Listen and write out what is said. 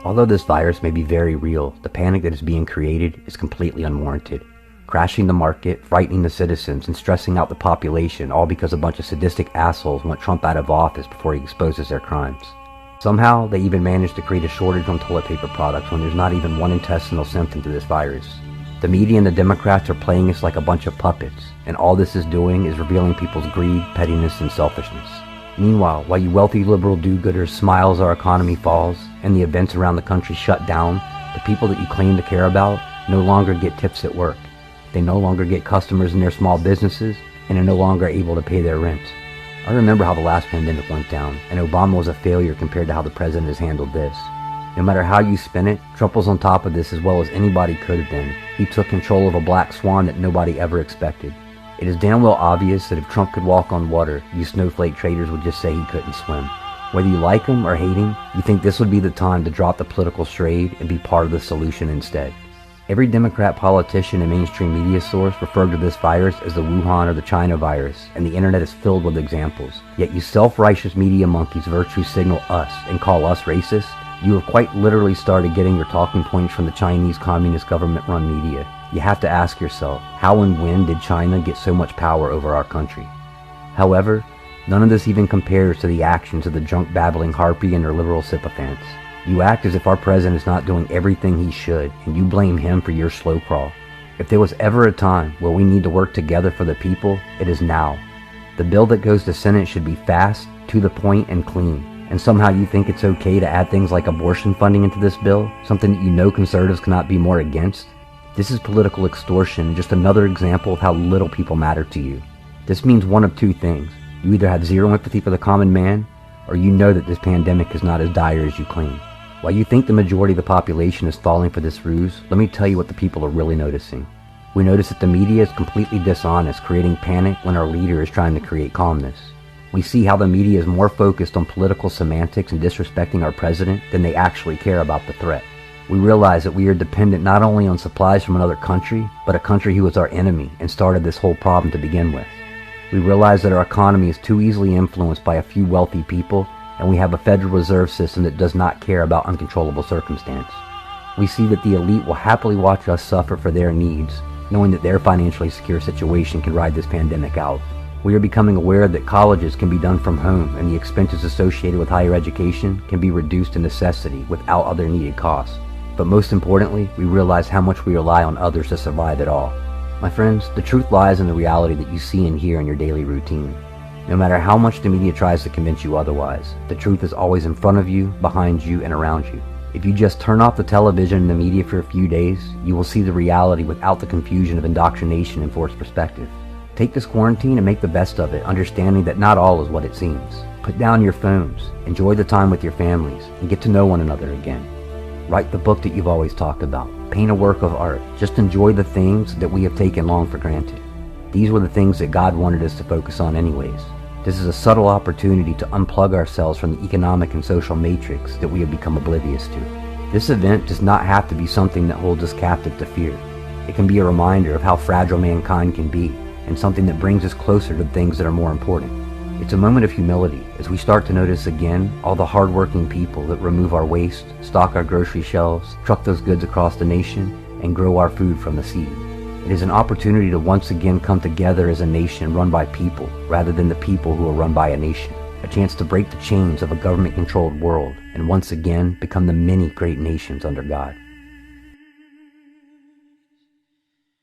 Although this virus may be very real, the panic that is being created is completely unwarranted. Crashing the market, frightening the citizens, and stressing out the population, all because a bunch of sadistic assholes want Trump out of office before he exposes their crimes. Somehow, they even managed to create a shortage on toilet paper products when there's not even one intestinal symptom to this virus. The media and the Democrats are playing us like a bunch of puppets, and all this is doing is revealing people's greed, pettiness, and selfishness. Meanwhile, while you wealthy liberal do-gooders smile as our economy falls, and the events around the country shut down, the people that you claim to care about no longer get tips at work. They no longer get customers in their small businesses, and are no longer able to pay their rent. I remember how the last pandemic went down, and Obama was a failure compared to how the president has handled this. No matter how you spin it, Trump was on top of this as well as anybody could have been. He took control of a black swan that nobody ever expected. It is damn well obvious that if Trump could walk on water, you snowflake traders would just say he couldn't swim. Whether you like him or hate him, you think this would be the time to drop the political charade and be part of the solution instead. Every Democrat politician and mainstream media source referred to this virus as the Wuhan or the China virus, and the internet is filled with examples. Yet you self-righteous media monkeys virtue signal us and call us racist. You have quite literally started getting your talking points from the Chinese Communist government-run media. You have to ask yourself, how and when did China get so much power over our country? However, none of this even compares to the actions of the drunk-babbling harpy and her liberal sycophants. You act as if our president is not doing everything he should, and you blame him for your slow crawl. If there was ever a time where we need to work together for the people, it is now. The bill that goes to Senate should be fast, to the point, and clean. And somehow you think it's okay to add things like abortion funding into this bill, something that you know conservatives cannot be more against? This is political extortion and just another example of how little people matter to you. This means one of two things. You either have zero empathy for the common man, or you know that this pandemic is not as dire as you claim. While you think the majority of the population is falling for this ruse, let me tell you what the people are really noticing. We notice that the media is completely dishonest, creating panic when our leader is trying to create calmness. We see how the media is more focused on political semantics and disrespecting our president than they actually care about the threat. We realize that we are dependent not only on supplies from another country, but a country who was our enemy and started this whole problem to begin with. We realize that our economy is too easily influenced by a few wealthy people, and we have a Federal Reserve System that does not care about uncontrollable circumstance. We see that the elite will happily watch us suffer for their needs, knowing that their financially secure situation can ride this pandemic out. We are becoming aware that colleges can be done from home, and the expenses associated with higher education can be reduced to necessity without other needed costs. But most importantly, we realize how much we rely on others to survive it all. My friends, the truth lies in the reality that you see and hear in your daily routine. No matter how much the media tries to convince you otherwise, the truth is always in front of you, behind you, and around you. If you just turn off the television and the media for a few days, you will see the reality without the confusion of indoctrination and forced perspective. Take this quarantine and make the best of it, understanding that not all is what it seems. Put down your phones, enjoy the time with your families, and get to know one another again. Write the book that you've always talked about. Paint a work of art. Just enjoy the things that we have taken long for granted. These were the things that God wanted us to focus on anyways. This is a subtle opportunity to unplug ourselves from the economic and social matrix that we have become oblivious to. This event does not have to be something that holds us captive to fear. It can be a reminder of how fragile mankind can be, and something that brings us closer to the things that are more important. It's a moment of humility as we start to notice again all the hardworking people that remove our waste, stock our grocery shelves, truck those goods across the nation, and grow our food from the seed. It is an opportunity to once again come together as a nation run by people rather than the people who are run by a nation. A chance to break the chains of a government-controlled world and once again become the many great nations under God.